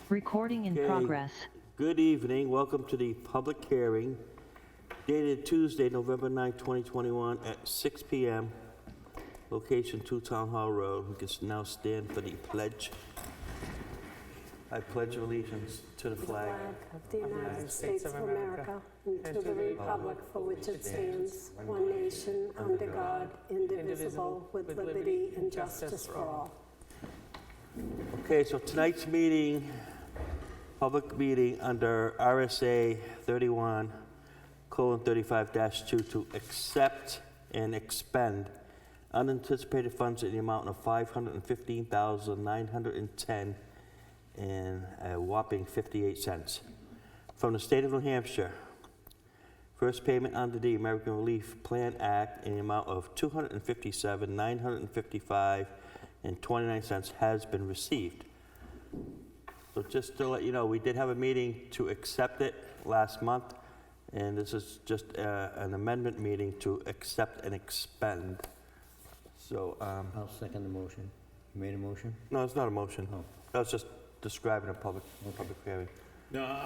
Recording in Okay. progress. Good evening. Welcome to the public hearing dated Tuesday, November 9, 2021 at 6 p.m. Location 2 Town Hall Road. We can now stand for the pledge. I pledge allegiance to the flag Of the United States of America and to the republic for which it stands, one nation, under God, indivisible, with liberty and justice for all. Okay, so tonight's meeting, public meeting under RSA 31:35-2 to accept and expend unanticipated funds in the amount of $515,910 and a whopping 58 cents from the state of New Hampshire. First payment under the American Relief Plan Act in the amount of $257,955 and 29 cents has been received. So just to let you know, we did have a meeting to accept it last month, and this is just an amendment meeting to accept and expend. So, I'll second the motion. You made a motion? no, it's not a motion. Oh. That was just describing a public hearing. No,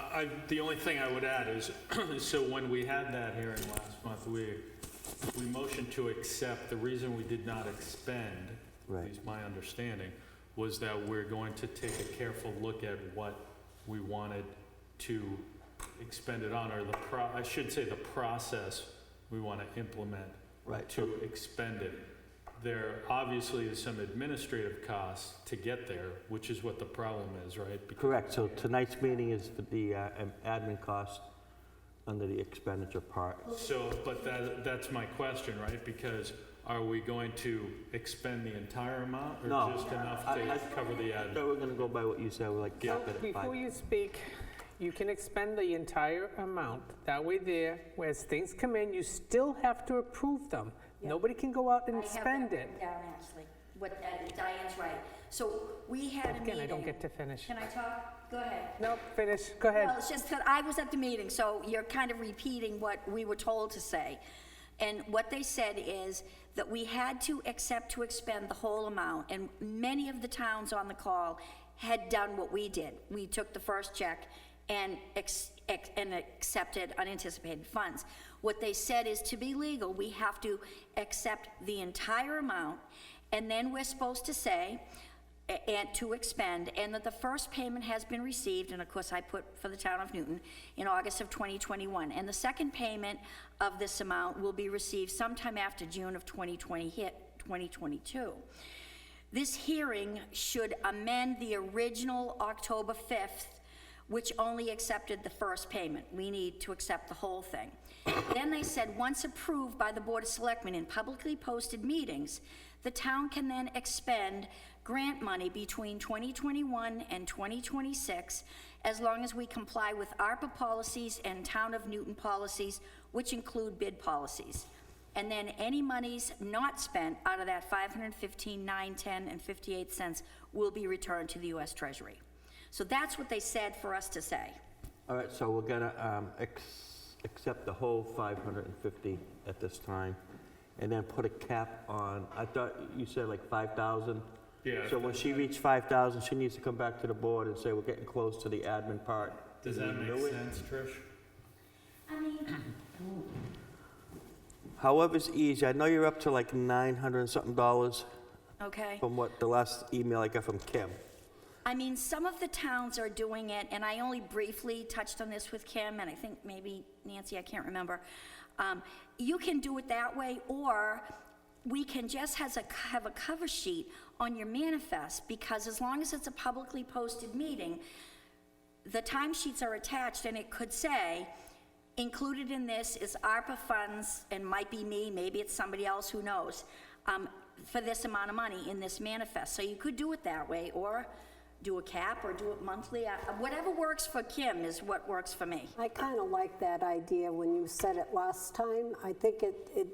the only thing I would add is, so when we had that hearing last month, we motioned to accept. The reason we did not expend, Right. at least my understanding, was that we're going to take a careful look at what we wanted to expend it on, or I should say the process we want to implement Right. to expend it. There obviously is some administrative costs to get there, which is what the problem is, right? Because- Correct. So tonight's meeting is for the admin cost under the expenditure part. So, but that's my question, right? Because are we going to expend the entire amount, or No. just enough I to cover the thought admin? we were gonna go by what you said, we're like cap it at Before 5. you speak, you can expend the entire amount. That way there, as things come in, you still have to approve them. Nobody can go out and spend it. I have that written down, actually. Diane's right. So we had a meeting. Again, I don't get to finish. Can I talk? Go ahead. No, finish, go ahead. Well, it's just that I was at the meeting, so you're kind of repeating what we were told to say. And what they said is that we had to accept to expend the whole amount, and many of the towns on the call had done what we did. We took the first check and accepted unanticipated funds. What they said is, to be legal, we have to accept the entire amount, and then we're supposed to say, and to expend, and that the first payment has been received, and of course I put for the town of Newton, in August of 2021. And the second payment of this amount will be received sometime after June of 2022. This hearing should amend the original October 5th, which only accepted the first payment. We need to accept the whole thing. Then they said, once approved by the Board of Selectmen in publicly posted meetings, the town can then expend grant money between 2021 and 2026, as long as we comply with ARPA policies and Town of Newton policies, which include bid policies. And then any monies not spent out of that $515,910 and 58 cents will be returned to the U.S. Treasury. So that's what they said for us to say. All right, so we're gonna accept the whole 550 at this time, and then put a cap on, I thought you said like 5,000? Yeah. So when she reaches 5,000, she needs to come back to the board and say, we're getting close to the admin part. Does Do we that make do it? sense, Trish? I mean, However's easy, I know you're up to like $900 and something okay. from what the last email I got from Kim. I mean, some of the towns are doing it, and I only briefly touched on this with Kim, and I think maybe Nancy, I can't remember. You can do it that way, or we can just have a cover sheet on your manifest, because as long as it's a publicly posted meeting, the timesheets are attached, and it could say, included in this is ARPA funds, and might be me, maybe it's somebody else, who knows, for this amount of money in this manifest. So you could do it that way, or do a cap, or do it monthly. Whatever works for Kim is what works for me. I kind of like that idea when you said it last time. I think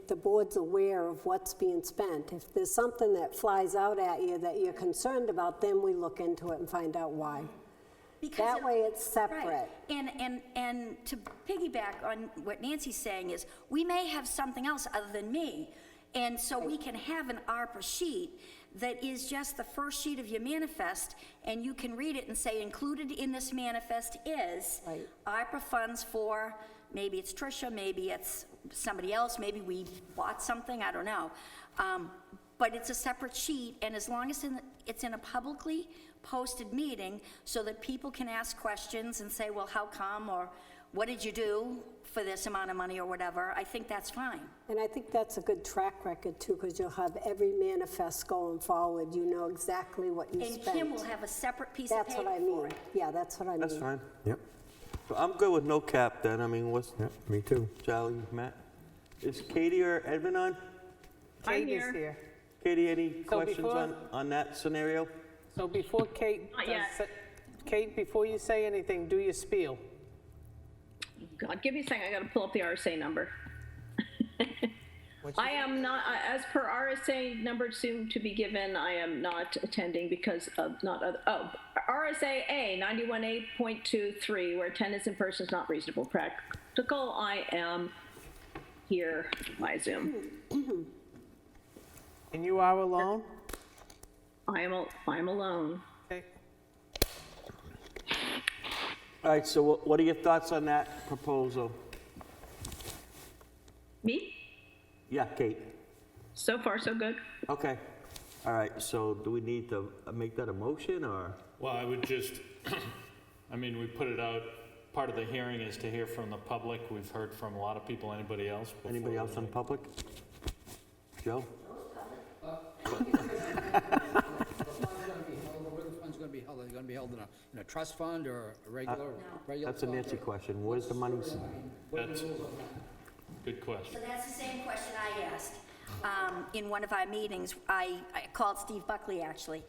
the board's aware of what's being spent. If there's something that flies out at you that you're concerned about, then we look into it and find out why. Because That way it's separate. Right. And to piggyback on what Nancy's saying is, we may have something else other than me, and so we can have an ARPA sheet that is just the first sheet of your manifest, and you can read it and say, included in this manifest is Right. ARPA funds for, maybe it's Tricia, maybe it's somebody else, maybe we bought something, I don't know. But it's a separate sheet, and as long as it's in a publicly posted meeting, so that people can ask questions and say, well, how come, or what did you do for this amount of money, or whatever, I think that's fine. And I think that's a good track record too, because you'll have every manifest going forward. You know exactly what you And spent. Kim will have a separate piece of That's paper what I for mean. it. Yeah, that's what I mean. That's fine. Yep, So I'm good with no cap then. I mean, what's yep, me too. Charlie, Matt? Is Katie or Edvin on? Kate is here. Katie, any So questions before- on that scenario? So before Kate, Not yet. Kate, before you say anything, do your spiel. God, give me a second, I gotta pull up the RSA number. I am not, as per RSA number soon to be given, I am not attending because of RSA A 91A.23, where attendance in person is not reasonable practical, I am here by Zoom. And you are alone? I am alone. Okay. All right, so what are your thoughts on that proposal? Me? Yeah, Kate. So far, so good. Okay. All right, so do we need to make that a motion, or? Well, I would just, I mean, we put it out, part of the hearing is to hear from the public. We've heard from a lot of people. Anybody else? before Anybody else we on make- public? Joe? Where the fund's gonna be held? Are they gonna be held in a trust fund or a regular That's a fund? Nancy question. Where's the money? That's, good question. So that's the same question I asked. In one of our meetings, I called Steve Buckley, actually,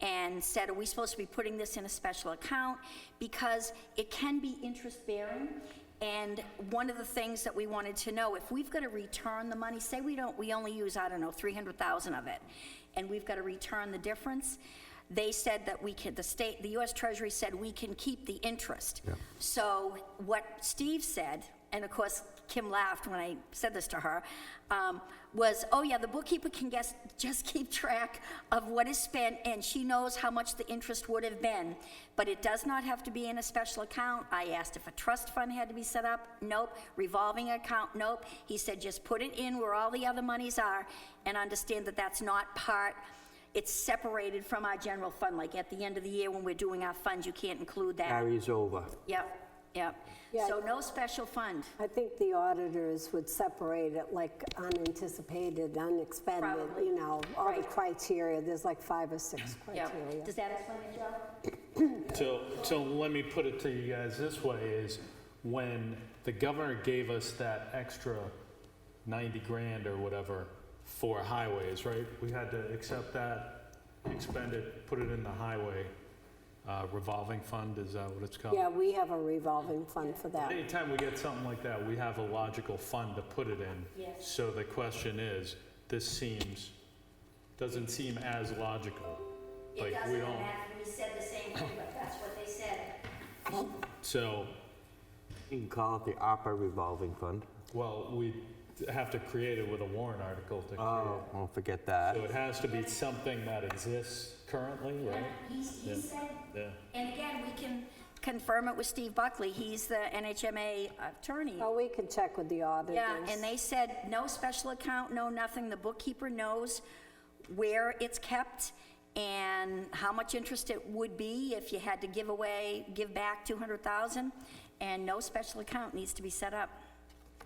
and said, are we supposed to be putting this in a special account? Because it can be interest-bearing, and one of the things that we wanted to know, if we've got to return the money, say we only use, I don't know, 300,000 of it, and we've got to return the difference, they said that we could, the US Treasury said we can keep the interest. So what Steve said, and of course, Kim laughed when I said this to her, was, oh yeah, the bookkeeper can just keep track of what is spent, and she knows how much the interest would have been. But it does not have to be in a special account. I asked if a trust fund had to be set up. Nope. Revolving account. Nope. He said just put it in where all the other monies are, and understand that that's not part, it's separated from our general fund. Like at the end of the year when we're doing our funds, you can't include that. Carries over. Yep. Yeah. So no special fund. I think the auditors would separate it like unanticipated, unexpended, Probably. you know, all the Right. criteria. There's like 5 or 6 Yeah. criteria. Does that explain it, Joe? So let me put it to you guys this way, is when the governor gave us that extra 90 grand or whatever for highways, right? We had to accept that, expend it, put it in the highway revolving fund, is that what it's called? Yeah, we have a revolving fund for that. Anytime we get something like that, we have a logical fund to put it in. Yes. So the question is, doesn't seem as logical. It Like, doesn't, we don't, and we said the same thing, but that's what they said. so, You can call it the ARPA revolving fund. well, we have to create it with a warrant article to create Oh, it. don't forget that. So it has to be something that exists currently, right? He Yeah. said, Yeah. and again, we can confirm it with Steve Buckley, he's the NHMA attorney. Oh, we could check with the auditors. Yeah, and they said, no special account, no nothing, the bookkeeper knows where it's kept and how much interest it would be if you had to give back 200,000, and no special account needs to be set up.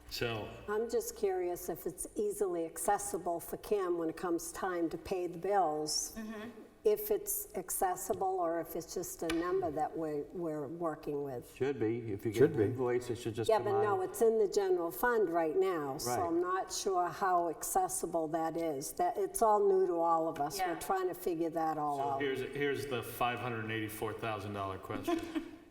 So, I'm just curious if it's easily accessible for Kim when it comes time to pay the bills. Mm-hmm. If it's accessible or if it's just a number that we're working with. Should be. If you get Should an be. invoice, it should just Yeah, come but no, out. it's in the general fund right now, so Right. I'm not sure how accessible that is. That, it's all new to all of us. Yeah. We're trying to figure that all so out. here's the $584,000 question,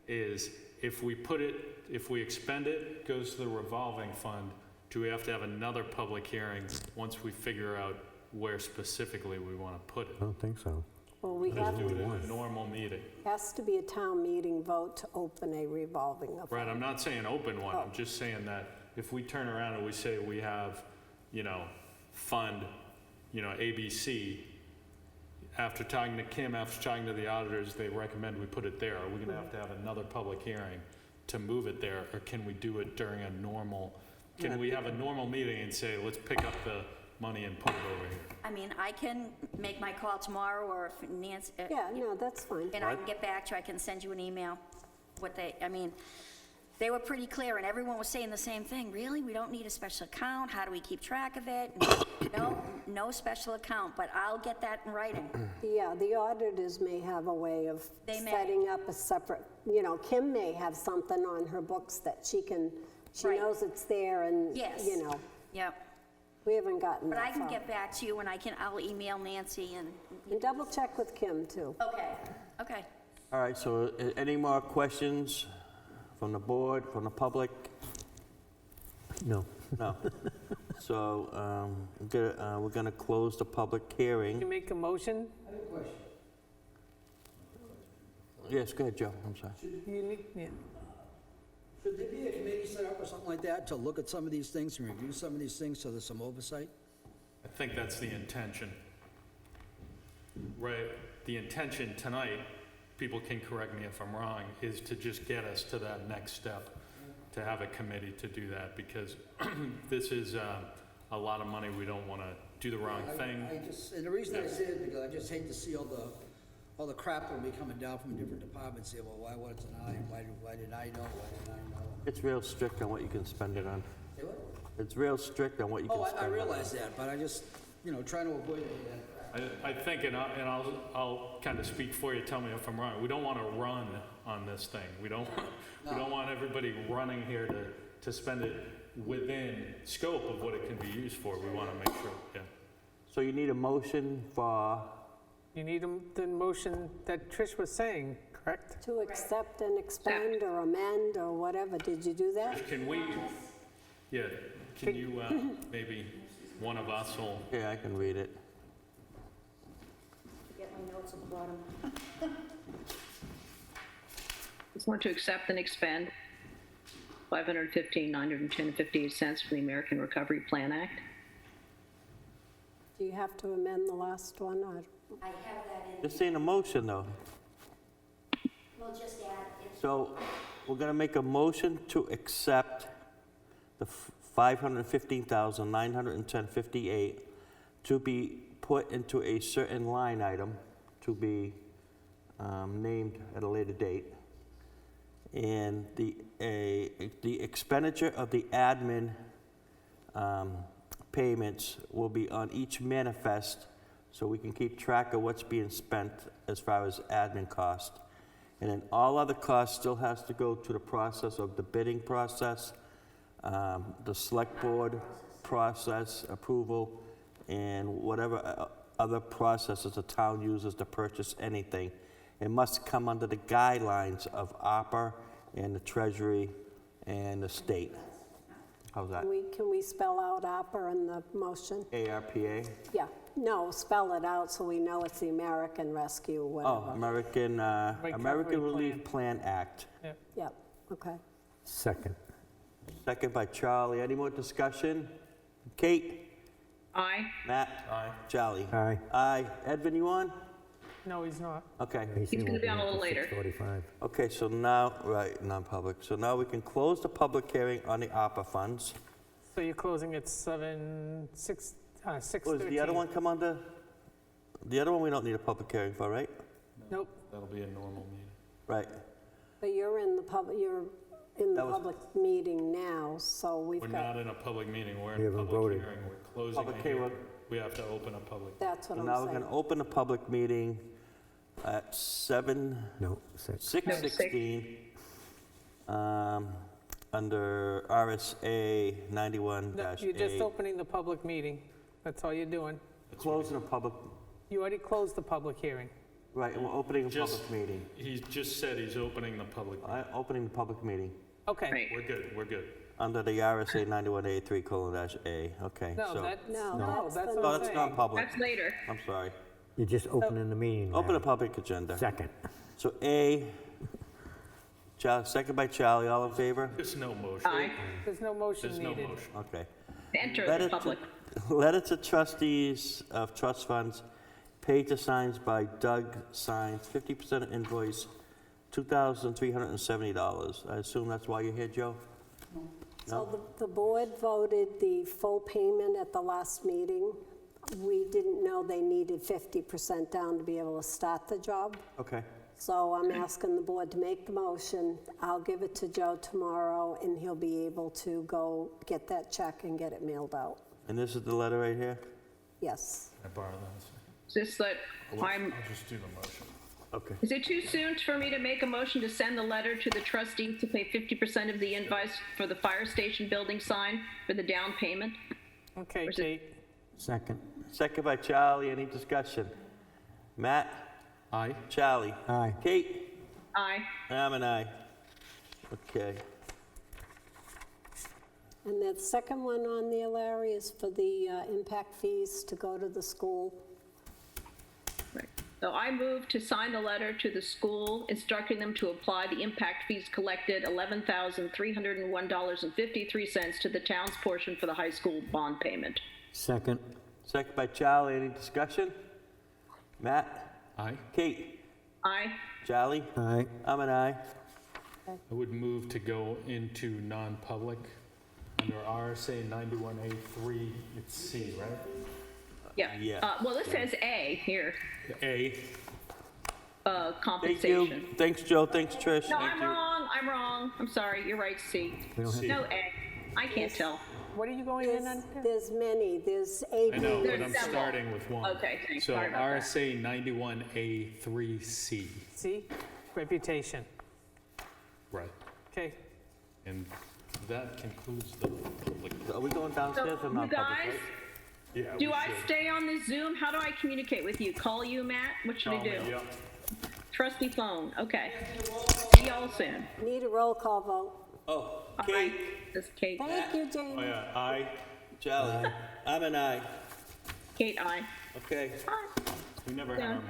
is if we expend it, goes to the revolving fund, do we have to have another public hearing once we figure out where specifically we want to put it? I don't think so. Well, we Just have, do it in a normal meeting. has to be a town meeting vote to open a revolving fund. Right, I'm not saying open one, Oh. I'm just saying that if we turn around and we say we have, fund, ABC, after talking to Kim, after talking to the auditors, they recommend we put it there. Are we gonna have to have another public hearing to move it there, or can we do it during a normal, can we have a normal meeting and say, let's pick up the money and put it over here? I mean, I can make my call tomorrow, or if Nancy, Yeah, no, that's fine. and I can get back to you, I can send you an email, what they, I mean, they were pretty clear, and everyone was saying the same thing. Really? We don't need a special account? How do we keep track of it? No special account, but I'll get that in writing. Yeah, the auditors may have a way of They may. setting up a separate, Kim may have something on her books that she Right. knows it's there and, Yes. Yep. we haven't gotten But I that can far. get back to you, and I'll email Nancy and, And double check with Kim too. okay. All right, so any more questions from the board, from the public? No. No. So we're gonna close the public You hearing. make a motion, Yes, go ahead, Joe, I'm sorry. you need, yeah. Should there be a committee set up or something like that to look at some of these things and review some of these things so there's some oversight? I think that's the intention. Right, the intention tonight, people can correct me if I'm wrong, is to just get us to that next step, to have a committee to do that, because this is a lot of money, we don't want to do the wrong thing. And the reason I say it, because I just hate to see all the crap that'll be coming down from different departments, say, well, why wasn't I, why did I know, why didn't I know? It's real strict on what you can spend it on. Say what? It's real strict on what you can Oh, spend I it on. realize that, but I just, trying to avoid any of that crap. I think, and I'll kind of speak for you, tell me if I'm wrong, we don't want to run on this thing. We don't want everybody running here to spend it within scope of what it can be used for. We want to make sure, yeah. So you need a motion for, You need the motion that Trish was saying, correct? To accept and expend or amend or whatever. Did you do that? Can we, can you, maybe one of us will, yeah, I can read it. Get my notes at the bottom. Just want to accept and expend $515,910.58 for the American Recovery Plan Act. Do you have to amend the last one or? I have that in, This ain't a motion, though. we'll just add it. So we're gonna make a motion to accept the $515,910.58 to be put into a certain line item to be named at a later date. And the expenditure of the admin payments will be on each manifest, so we can keep track of what's being spent as far as admin cost. And then all other costs still has to go to the process of the bidding process, the select board process approval, and whatever other processes the town uses to purchase anything. It must come under the guidelines of ARPA and the Treasury and the state. How's that? Can we spell out ARPA in the motion? ARPA? Yeah, no, spell it out so we know it's the American Rescue, Oh, whatever. American Recovery Relief Plan Act. Yep, okay. Second. Second by Charlie. Any more discussion? Kate? Aye. Matt? Aye. Charlie? Aye. Aye. Edvin, you on? No, he's not. Okay. He's gonna be on a little later. 6:45. Okay, so now, right, non-public. So now we can close the public hearing on the ARPA funds. So you're closing at 6:13. Was the other one come under? The other one we don't need a public hearing for, right? Nope. that'll be a normal meeting. Right. But you're in the public That was- public meeting now, so we've We're got, not in a public meeting, we're We in a haven't public voted. hearing. We're closing Public a hearing. hearing. We have to open a public. that's what So I'm now we're saying. gonna open a public meeting at No, 6. 6:16, under RSA No, 91-8. you're just opening the public meeting. That's all you're doing. Closing a public, You already closed the public hearing. right, and we're opening a Just- public meeting. He just said he's opening the public. Opening the public meeting Okay. Right. We're good. under the RSA 91A3:A. Okay, No, so. that's, No, no, that's that's the- what No, I'm that's saying. non-public. That's later. I'm sorry. You're just opening the meeting now. Open a public agenda. Second. So second by Charlie, all in favor? There's no motion. Aye. There's no motion There's no needed. motion. Okay. Enter Letter the to- public. Letter to trustees of trust funds, Paid to signs by Doug Signs, 50% of invoice, $2,370. I assume that's why you're here, Joe? So the board voted the full payment at the last meeting. We didn't know they needed 50% down to be able to start the job. Okay. So I'm asking the board to make the motion. I'll give it to Joe tomorrow, and he'll be able to go get that check and get it mailed out. And this is the letter right here? Yes. I borrow that. Just that I'm, I'll just do the motion. Okay. is it too soon for me to make a motion to send the letter to the trustees to pay 50% of the invoice for the fire station building sign for the down payment? Okay, Or is it- Kate. Second. Second by Charlie, any discussion? Matt? Aye. Charlie? Aye. Kate? Aye. I'm an aye. Okay. And that second one on there, Larry, is for the impact fees to go to the school. Right. So I move to sign the letter to the school instructing them to apply the impact fees collected, $11,301.53 to the town's portion for the high school bond payment. Second. Second by Charlie, any discussion? Matt? Aye. Kate? Aye. Charlie? Aye. I'm an aye. I would move to go into non-public under RSA 91A3, it's C, right? Yeah. Yeah. Well, this says A here, A. Thank compensation. you. Thanks, Joe. Thanks, Trish. No, I'm wrong. I'm sorry, you're right, C. We don't have, C. No A. I can't tell. What are you going in under? There's many, there's A, I know, B. but I'm several. starting with one. Okay, thanks. So Sorry about that. RSA 91A3C. See? Reputation. Right. Okay. And that concludes the public. Are we going downstairs So, or you not? guys, Yeah. do I stay on this Zoom? How do I communicate with you? Call you, Matt? What should I do? Yep. Trusty phone, okay. See y'all soon. Need a roll call vote. Oh, Aye. Kate? This is Kate. Thank you, Jamie. Oh, yeah, aye. Charlie? I'm an aye. Kate, aye. Okay. Aye. We never had our